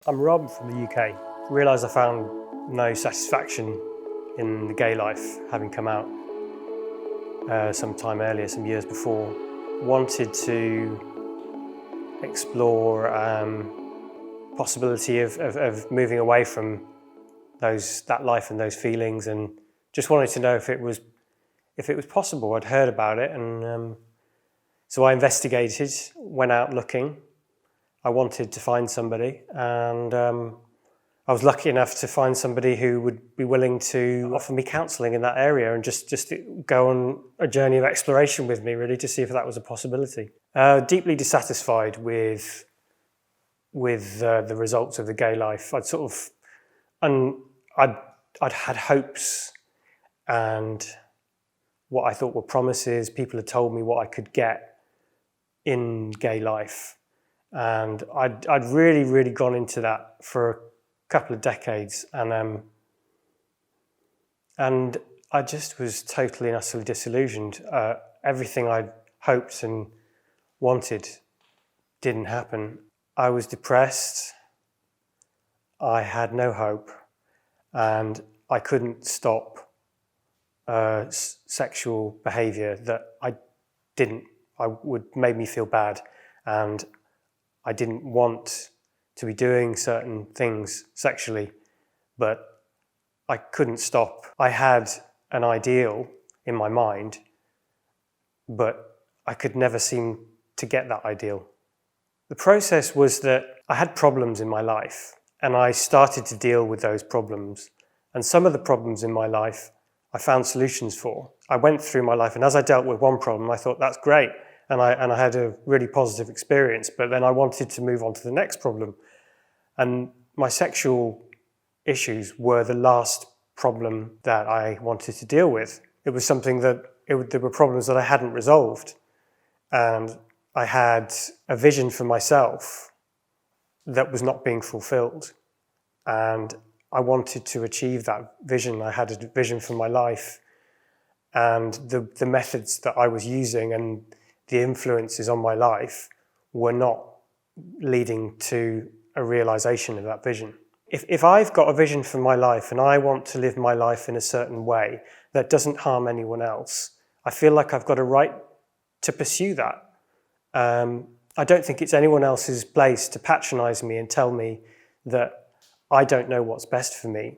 I'm Rob from the UK. Realised I found no satisfaction in the gay life, having come out some time earlier, some years before. Wanted to explore possibility of moving away from that life and those feelings, and just wanted to know if it was possible. I'd heard about it, and so I investigated, went out looking. I wanted to find somebody, and I was lucky enough to find somebody who would be willing to offer me counselling in that area and just go on a journey of exploration with me, really, to see if that was a possibility. Deeply dissatisfied with the results of the gay life. I'd had hopes and what I thought were promises. People had told me what I could get in gay life. And I'd really gone into that for a couple of decades, and I just was totally and utterly disillusioned. Everything I'd hoped and wanted didn't happen. I was depressed. I had no hope, and I couldn't stop sexual behaviour that made me feel bad, and I didn't want to be doing certain things sexually, but I couldn't stop. I had an ideal in my mind, but I could never seem to get that ideal. The process was that I had problems in my life, and I started to deal with those problems. And some of the problems in my life I found solutions for. I went through my life, and as I dealt with one problem, I thought, that's great. And I had a really positive experience, but then I wanted to move on to the next problem. And my sexual issues were the last problem that I wanted to deal with. It was something there were problems that I hadn't resolved. And I had a vision for myself that was not being fulfilled. And I wanted to achieve that vision. I had a vision for my life, and the methods that I was using and the influences on my life were not leading to a realization of that vision. If I've got a vision for my life and I want to live my life in a certain way that doesn't harm anyone else, I feel like I've got a right to pursue that. I don't think it's anyone else's place to patronize me and tell me that I don't know what's best for me.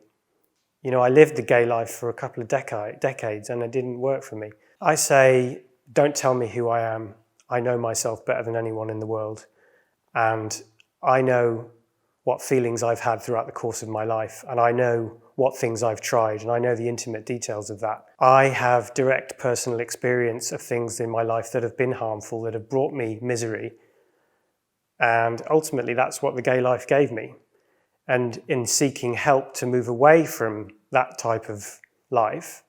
You know, I lived the gay life for a couple of decades and it didn't work for me. I say, don't tell me who I am. I know myself better than anyone in the world. And I know what feelings I've had throughout the course of my life. And I know what things I've tried. And I know the intimate details of that. I have direct personal experience of things in my life that have been harmful, that have brought me misery. And ultimately, that's what the gay life gave me. And in seeking help to move away from that type of life,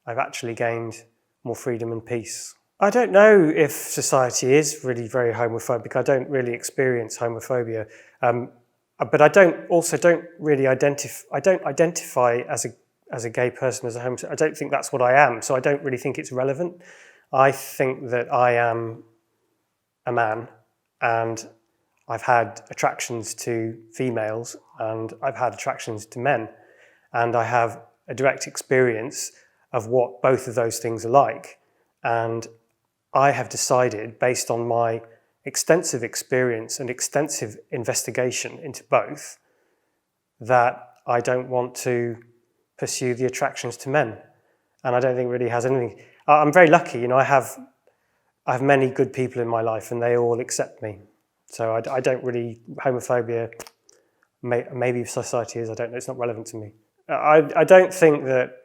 I've actually gained more freedom and peace. I don't know if society is really very homophobic. I don't really experience homophobia, but I don't really identify as a gay person, as a homosexual. I don't think that's what I am, so I don't really think it's relevant. I think that I am a man, and I've had attractions to females, and I've had attractions to men, and I have a direct experience of what both of those things are like. And I have decided, based on my extensive experience and extensive investigation into both, that I don't want to pursue the attractions to men. And I don't think it really has anything. I'm very lucky, you know, I have many good people in my life and they all accept me. So I don't really, homophobia, maybe society is, I don't know, it's not relevant to me. I don't think that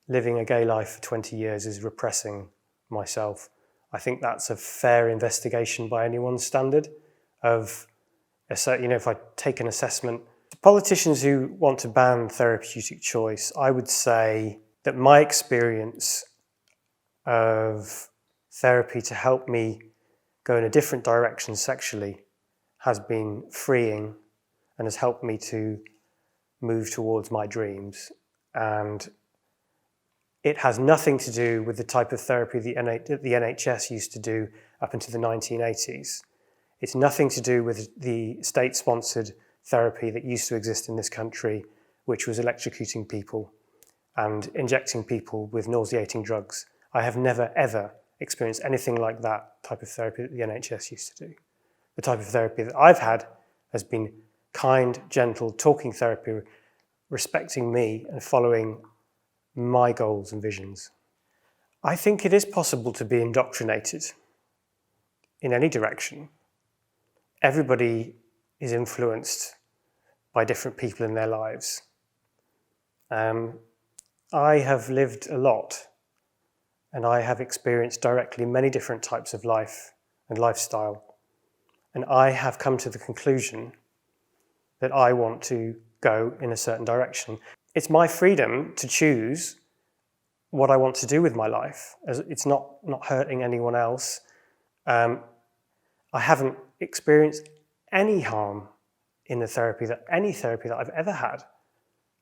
living a gay life for 20 years is repressing myself. I think that's a fair investigation by anyone's standard of, you know, if I take an assessment. Politicians who want to ban therapeutic choice, I would say that my experience of therapy to help me go in a different direction sexually has been freeing and has helped me to move towards my dreams. And it has nothing to do with the type of therapy the NHS used to do up into the 1980s. It's nothing to do with the state-sponsored therapy that used to exist in this country, which was electrocuting people and injecting people with nauseating drugs. I have never, ever experienced anything like that type of therapy that the NHS used to do. The type of therapy that I've had has been kind, gentle, talking therapy, respecting me and following my goals and visions. I think it is possible to be indoctrinated in any direction. Everybody is influenced by different people in their lives. I have lived a lot, and I have experienced directly many different types of life and lifestyle. And I have come to the conclusion that I want to go in a certain direction. It's my freedom to choose what I want to do with my life. It's not hurting anyone else. I haven't experienced any harm in any therapy that I've ever had.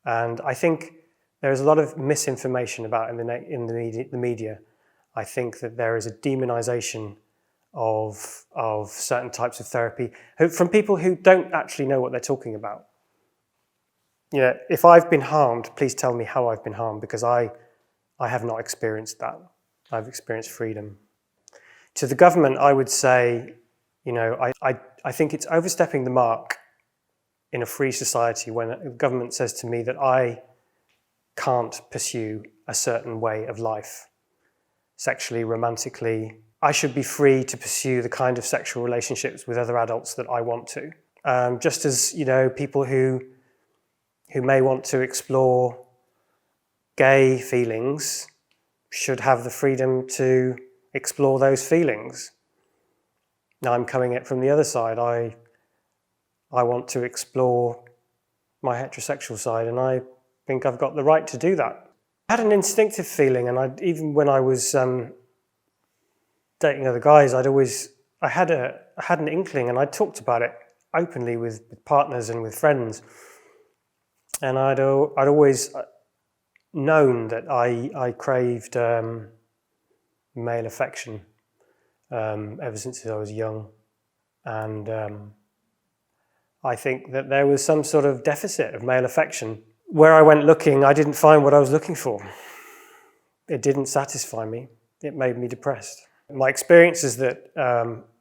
And I think there's a lot of misinformation about in the media. I think that there is a demonization of certain types of therapy from people who don't actually know what they're talking about. You know, if I've been harmed, please tell me how I've been harmed, because I have not experienced that. I've experienced freedom. To the government, I would say, you know, I think it's overstepping the mark in a free society when a government says to me that I can't pursue a certain way of life, sexually, romantically. I should be free to pursue the kind of sexual relationships with other adults that I want to. Just as, you know, people who may want to explore gay feelings should have the freedom to explore those feelings. Now I'm coming at it from the other side. I want to explore my heterosexual side, and I think I've got the right to do that. I had an instinctive feeling, and even when I was dating other guys, I had an inkling, and I talked about it openly with partners and with friends. And I'd always known that I craved male affection ever since I was young. And I think that there was some sort of deficit of male affection. Where I went looking, I didn't find what I was looking for. It didn't satisfy me. It made me depressed. My experience is that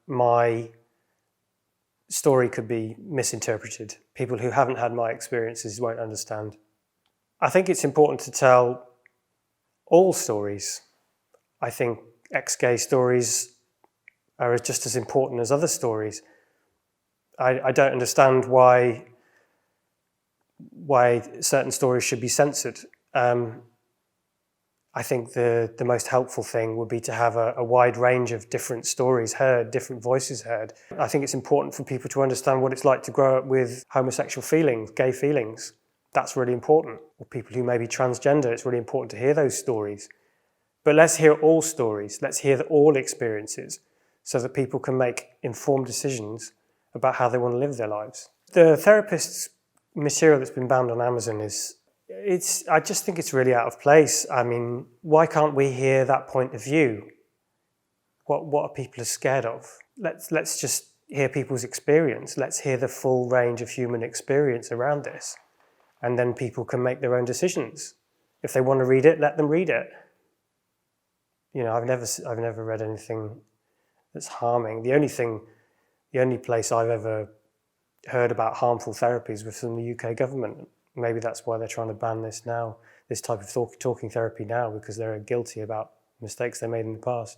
my story could be misinterpreted. People who haven't had my experiences won't understand. I think it's important to tell all stories. I think ex-gay stories are just as important as other stories. I don't understand why certain stories should be censored. I think the most helpful thing would be to have a wide range of different stories heard, different voices heard. I think it's important for people to understand what it's like to grow up with homosexual feelings, gay feelings. That's really important. Or people who may be transgender, it's really important to hear those stories. But let's hear all stories. Let's hear all experiences so that people can make informed decisions about how they want to live their lives. The therapist's material that's been banned on Amazon I just think it's really out of place. I mean, why can't we hear that point of view? What are people scared of? Let's just hear people's experience. Let's hear the full range of human experience around this. And then people can make their own decisions. If they want to read it, let them read it. You know, I've never read anything that's harming. The only place I've ever heard about harmful therapies was from the UK government. Maybe that's why they're trying to ban this type of talking therapy now, because they're guilty about mistakes they made in the past.